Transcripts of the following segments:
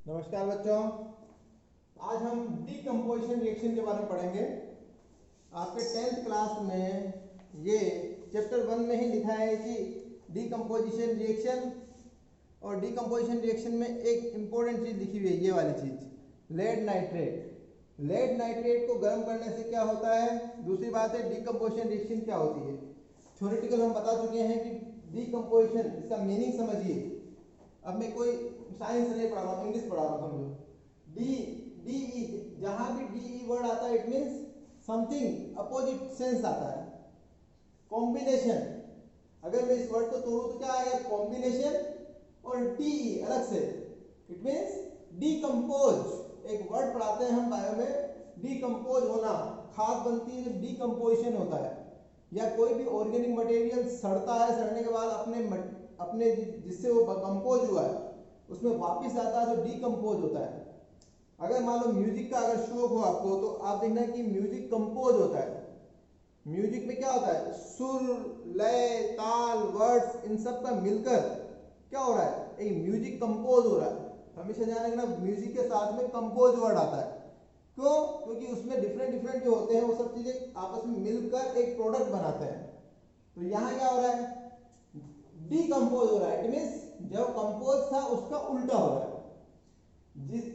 नमस्कार बच्चों, आज हम डीकम्पोजिशन रिएक्शन के बारे में पढ़ेंगे। आपके 10th क्लास में ये चैप्टर 1 में ही लिखा है कि डीकम्पोजिशन रिएक्शन, और डीकम्पोजिशन रिएक्शन में एक इम्पोर्टेंट चीज़ लिखी हुई है, ये वाली चीज़, लेड नाइट्रेट। लेड नाइट्रेट को गर्म करने से क्या होता है, दूसरी बात है डीकम्पोजिशन रिएक्शन क्या होती है। थ्योरेटिकल हम बता चुके हैं कि डीकम्पोजिशन, इसका मीनिंग समझिए। अब मैं कोई साइंस नहीं पढ़ा रहा हूँ, इंग्लिश पढ़ा रहा हूँ, समझो। डी डी ई, जहां भी डी ई वर्ड आता है it means something opposite sense आता है। कॉम्बिनेशन, अगर मैं इस वर्ड को तोड़ूं तो क्या आएगा, कॉम्बिनेशन। और टी ई अलग से, इट मीन्स डीकम्पोज। एक वर्ड पढ़ाते हैं हम बायो में, डीकम्पोज होना। खाद बनती है जब डीकम्पोजिशन होता है, या कोई भी ऑर्गेनिक मटेरियल सड़ता है, सड़ने के बाद अपने जिससे वो कंपोज हुआ है उसमें वापस आता है तो डीकम्पोज होता है। अगर मान लो म्यूजिक का अगर शौक हो आपको, तो आप देखना कि म्यूजिक कंपोज होता है। म्यूजिक में क्या होता है, सुर, लय, ताल, वर्ड्स, इन सब का मिलकर क्या हो रहा है, एक म्यूजिक कंपोज हो रहा है। हमेशा ध्यान रखना, म्यूजिक के साथ में कंपोज वर्ड आता है। क्यों? क्योंकि उसमें डिफरेंट डिफरेंट जो होते हैं वो सब चीजें आपस में मिलकर एक प्रोडक्ट बनाते हैं। तो यहाँ क्या हो रहा है, डीकम्पोज हो रहा है। इट मींस जो कंपोज था उसका उल्टा हो रहा है।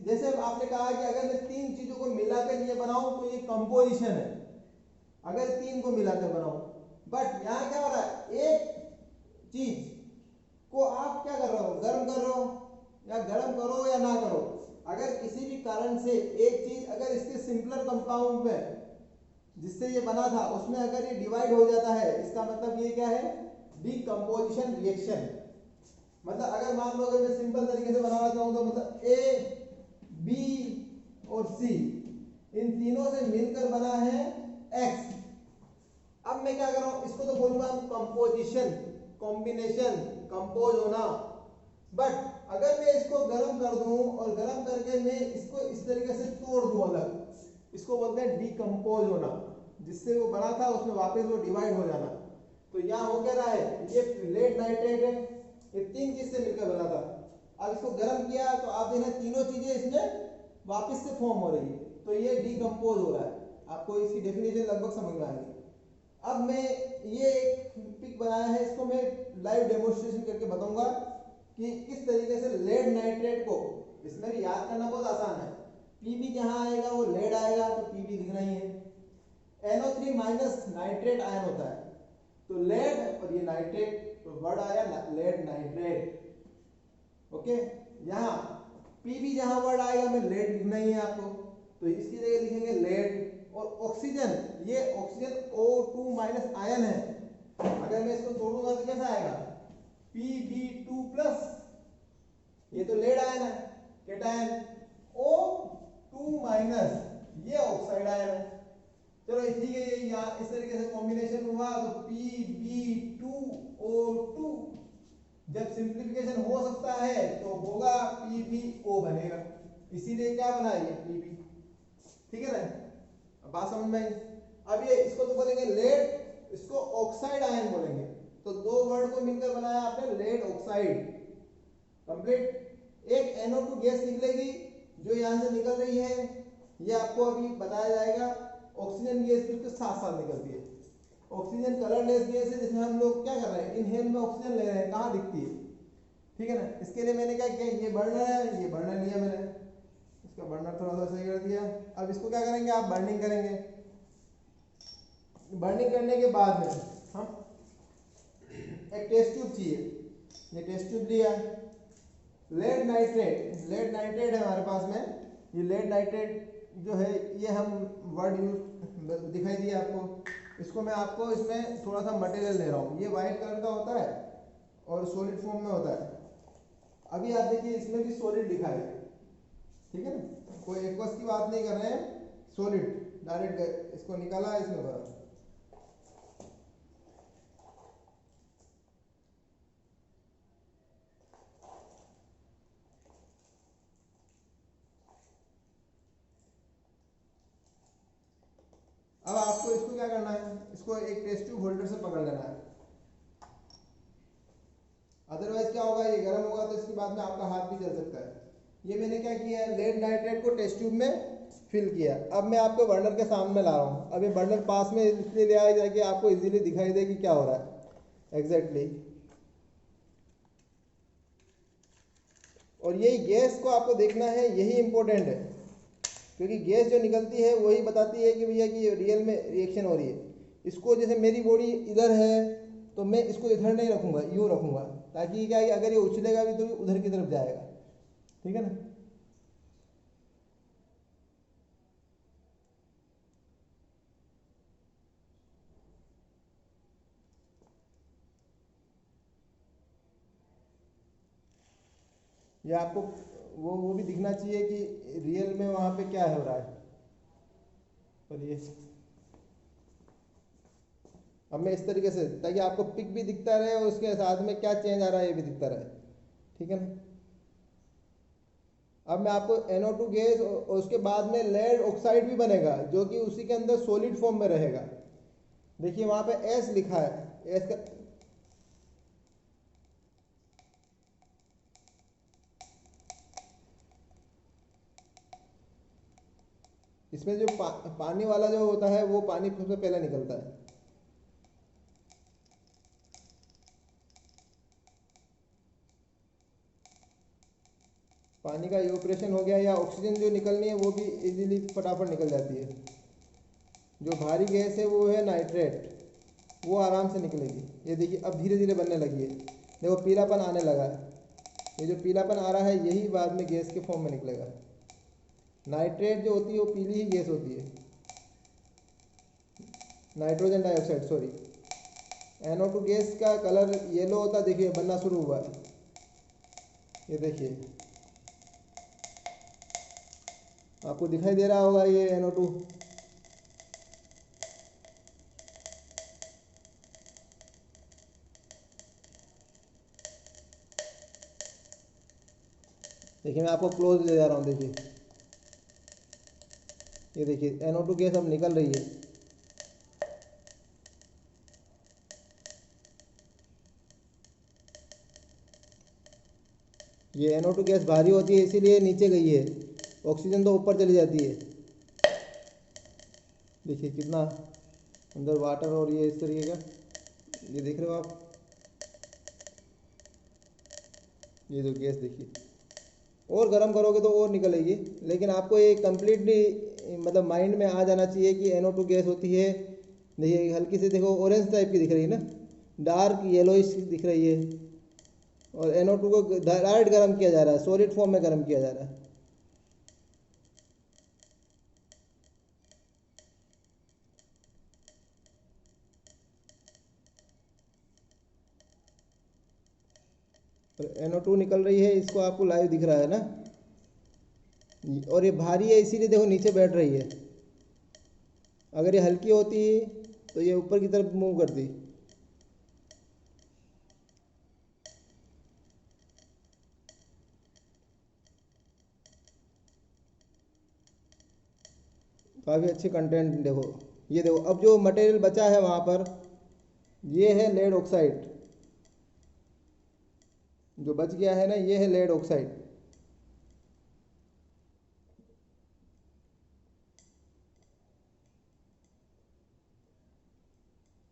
जैसे आपने कहा कि अगर मैं तीन चीजों को मिलाकर ये बनाऊं तो ये कंपोजिशन है, अगर तीन को मिलाकर बनाऊं। बट यहाँ क्या हो रहा है, एक चीज को आप क्या कर रहे हो, गर्म कर रहे हो, या गर्म करो या ना करो, अगर किसी भी कारण से एक चीज अगर इसके सिंपलर कंपाउंड में जिससे ये बना था उसमें अगर ये डिवाइड हो जाता है, इसका मतलब ये क्या है, डीकम्पोजिशन रिएक्शन। मतलब अगर मान लो अगर मैं सिंपल तरीके से बनाना चाहूँ तो मतलब ए, बी और सी, इन तीनों से मिलकर बना है एक्स। अब मैं क्या कर रहा हूँ, इसको तो बोलूंगा कंपोजिशन, कॉम्बिनेशन, कंपोज होना। बट अगर मैं इसको गर्म कर दूं और गर्म करके मैं इसको इस तरीके से तोड़ दूं अलग, इसको बोलते हैं डीकम्पोज होना। जिससे वो बना था उसमें वापस वो डिवाइड हो जाना। तो यहाँ हो क्या रहा है, ये लेड नाइट्रेट है, ये तीन चीज से मिलकर बना था। अब इसको गर्म किया तो आप देखना तीनों चीजें इसमें वापस से फॉर्म हो रही है, तो ये डीकम्पोज हो रहा है। आपको इसकी डेफिनेशन लगभग समझ में आएगी। अब मैं ये एक पिक बनाया है, इसको मैं लाइव डेमोन्स्ट्रेशन करके बताऊंगा कि किस तरीके से लेड नाइट्रेट को, इसमें भी याद करना बहुत आसान है। पीबी जहां आएगा वो लेड आएगा, तो पीबी दिखना ही है। NO3 माइनस नाइट्रेट आयन होता है, तो लेड और ये नाइट्रेट, तो वर्ड आया लेड नाइट्रेट। ओके, यहाँ पीबी जहां वर्ड आएगा मैं लेड लिखना ही है आपको, तो इसकी जगह लिखेंगे लेड। और ऑक्सीजन, ये ऑक्सीजन O2 माइनस आयन है, अगर मैं इसको तोड़ूंगा तो कैसा आएगा, Pb2 प्लस, ये तो लेड आयन है, कैटायन। O2 माइनस, ये ऑक्साइड आयन है। चलो ठीक है, ये यहाँ इस तरीके से कॉम्बिनेशन हुआ तो Pb2O2। जब सिंप्लीफिकेशन हो सकता है तो होगा PbO बनेगा, इसीलिए क्या बना ये Pb। ठीक है ना, अब बात समझ में आई। अब ये इसको तो बोलेंगे लेड, इसको ऑक्साइड आयन बोलेंगे। तो दो वर्ड को मिलकर बनाया आपने लेड ऑक्साइड, कंप्लीट। एक NO2 गैस निकलेगी जो यहां से निकल रही है, ये आपको अभी बताया जाएगा। ऑक्सीजन गैस भी उसके साथ साथ निकलती है। ऑक्सीजन कलरलेस गैस है, जिसमें हम लोग क्या कर रहे हैं, इनहेल में ऑक्सीजन ले रहे हैं, कहाँ दिखती है, ठीक है ना। इसके लिए मैंने क्या किया, ये बर्नर है, ये बर्नर लिया मैंने, इसका बर्नर थोड़ा सा सही कर दिया। अब इसको क्या करेंगे, आप बर्निंग करेंगे। बर्निंग करने के बाद में हम एक टेस्ट ट्यूब चाहिए, ये टेस्ट ट्यूब लिया। लेड नाइट्रेट, लेड नाइट्रेट है हमारे पास में, ये लेड नाइट्रेट जो है ये हम वर्ड यूज दिखाई दिया आपको। इसको मैं आपको इसमें थोड़ा सा मटेरियल दे रहा हूँ, ये वाइट कलर का होता है और सॉलिड फॉर्म में होता है। अभी आप देखिए इसमें भी सॉलिड लिखा है, ठीक है ना, कोई एक्वस की बात नहीं कर रहे हैं, सॉलिड डायरेक्ट इसको निकाला इसमें भरा। अब आपको इसको क्या करना है, इसको एक टेस्ट ट्यूब होल्डर से पकड़ लेना है, अदरवाइज क्या होगा, ये गर्म होगा तो इसके बाद में आपका हाथ भी जल सकता है। ये मैंने क्या किया, लेड नाइट्रेट को टेस्ट ट्यूब में फिल किया। अब मैं आपको बर्नर के सामने ला रहा हूँ। अब ये बर्नर पास में इसलिए ले आया कि आपको इजीली दिखाई दे कि क्या हो रहा है एग्जैक्टली। और यही गैस को आपको देखना है, यही इंपॉर्टेंट है, क्योंकि गैस जो निकलती है वही बताती है कि भैया कि रियल में रिएक्शन हो रही है। इसको जैसे मेरी बॉडी इधर है तो मैं इसको इधर नहीं रखूँगा, यूँ रखूँगा, ताकि क्या है अगर ये उछलेगा भी तो उधर की तरफ जाएगा, ठीक है ना। ये आपको वो भी दिखना चाहिए कि रियल में वहाँ पे क्या हो रहा है। पर ये अब मैं इस तरीके से, ताकि आपको पिक भी दिखता रहे और उसके साथ में क्या चेंज आ रहा है ये भी दिखता रहे, ठीक है ना। अब मैं आपको NO2 गैस और उसके बाद में लेड ऑक्साइड भी बनेगा, जो कि उसी के अंदर सॉलिड फॉर्म में रहेगा। देखिए वहाँ पे S लिखा है, S का इसमें जो पानी वाला जो होता है वो पानी सबसे पहले निकलता है। पानी का इवोपरेशन हो गया, या ऑक्सीजन जो निकलनी है वो भी इजीली फटाफट निकल जाती है। जो भारी गैस है वो है नाइट्रेट, वो आराम से निकलेगी। ये देखिए अब धीरे धीरे बनने लगी है, देखो पीलापन आने लगा है। ये जो पीलापन आ रहा है यही बाद में गैस के फॉर्म में निकलेगा। नाइट्रेट जो होती है वो पीली ही गैस होती है, nitrogen dioxide sorry. NO2 gas का कलर येलो होता है, देखिए बनना शुरू हुआ है, ये देखिए आपको दिखाई दे रहा होगा ये NO2। देखिए मैं आपको क्लोज ले जा रहा हूँ, देखिए ये देखिए NO2 गैस अब निकल रही है। ये NO2 गैस भारी होती है इसीलिए नीचे गई है, ऑक्सीजन तो ऊपर चली जाती है। देखिए कितना अंदर वाटर, और ये इस तरीके का, ये देख रहे हो आप, ये जो गैस देखिए, और गर्म करोगे तो और निकलेगी। लेकिन आपको ये कंप्लीटली मतलब माइंड में आ जाना चाहिए कि NO2 गैस होती है। देखिए हल्की से देखो ऑरेंज टाइप की दिख रही है ना, डार्क येलोइश दिख रही है, और NO2 को डायरेक्ट गर्म किया जा रहा है, सॉलिड फॉर्म में गर्म किया जा रहा है। NO2 निकल रही है, इसको आपको लाइव दिख रहा है ना। और ये भारी है इसीलिए देखो नीचे बैठ रही है। अगर ये हल्की होती तो ये ऊपर की तरफ मूव करती। काफ़ी अच्छी कंटेंट देखो। ये देखो अब जो मटेरियल बचा है वहाँ पर, ये है लेड ऑक्साइड। जो बच गया है ना ये है लेड ऑक्साइड।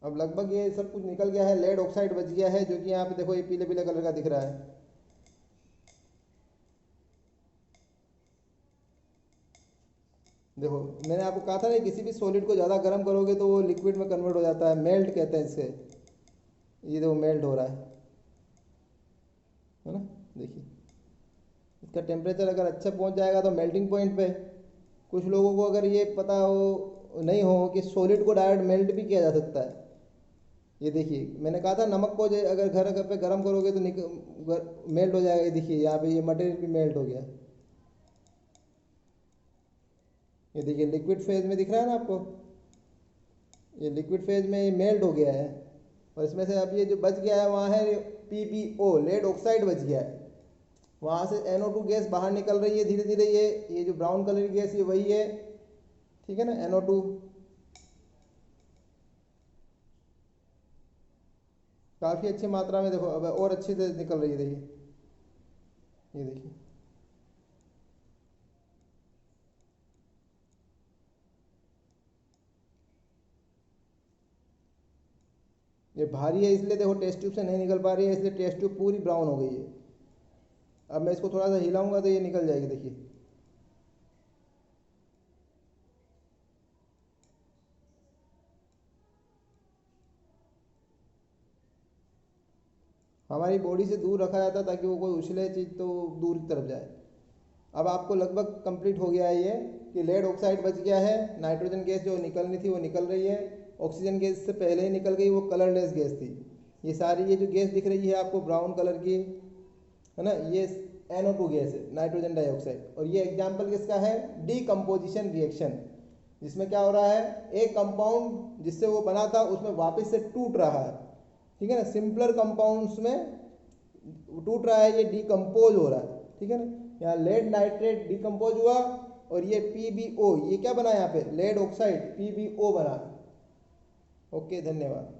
अब लगभग ये सब कुछ निकल गया है, लेड ऑक्साइड बच गया है, जो कि यहाँ पे देखो ये पीले पीले कलर का दिख रहा है। देखो मैंने आपको कहा था ना, किसी भी सॉलिड को ज़्यादा गर्म करोगे तो वो लिक्विड में कन्वर्ट हो जाता है, मेल्ट कहते हैं इसे। ये देखो मेल्ट हो रहा है ना। देखिए इसका टेम्परेचर अगर अच्छा पहुंच जाएगा तो मेल्टिंग पॉइंट पे। कुछ लोगों को अगर ये पता हो नहीं हो कि सॉलिड को डायरेक्ट मेल्ट भी किया जा सकता है। ये देखिए मैंने कहा था नमक को अगर घर पे गर्म करोगे तो मेल्ट हो जाएगा। ये देखिए यहाँ पे ये मटेरियल भी मेल्ट हो गया। ये देखिए लिक्विड फेज में दिख रहा है ना आपको, ये लिक्विड फेज में ये मेल्ट हो गया है। और इसमें से अब ये जो बच गया है वहाँ है PbO, लेड ऑक्साइड बच गया है। वहाँ से NO2 गैस बाहर निकल रही है धीरे धीरे। ये जो ब्राउन कलर की गैस ये वही है, ठीक है ना, NO2। काफ़ी अच्छी मात्रा में देखो अब और अच्छी से निकल रही है। देखिए ये देखिए ये भारी है इसलिए देखो टेस्ट ट्यूब से नहीं निकल पा रही है, इसलिए टेस्ट ट्यूब पूरी ब्राउन हो गई है। अब मैं इसको थोड़ा सा हिलाऊंगा तो ये निकल जाएगी, देखिए। हमारी बॉडी से दूर रखा जाता है ताकि वो कोई उछले चीज़ तो दूर की तरफ जाए। अब आपको लगभग कंप्लीट हो गया है ये कि लेड ऑक्साइड बच गया है। नाइट्रोजन गैस जो निकलनी थी वो निकल रही है, ऑक्सीजन गैस से पहले ही निकल गई, वो कलरलेस गैस थी। ये सारी ये जो गैस दिख रही है आपको ब्राउन कलर की, है ना, ये NO2 गैस है, नाइट्रोजन डाइऑक्साइड। और ये एग्जाम्पल किसका है? डीकम्पोजिशन रिएक्शन, जिसमें क्या हो रहा है, एक कंपाउंड जिससे वो बना था उसमें वापस से टूट रहा है, ठीक है ना। सिंपलर कंपाउंड्स में टूट रहा है, ये डिकम्पोज हो रहा है, ठीक है ना। यहाँ लेड नाइट्रेट डिकम्पोज हुआ और ये PbO, ये क्या बना यहाँ पे, लेड ऑक्साइड PbO बना। ओके, धन्यवाद।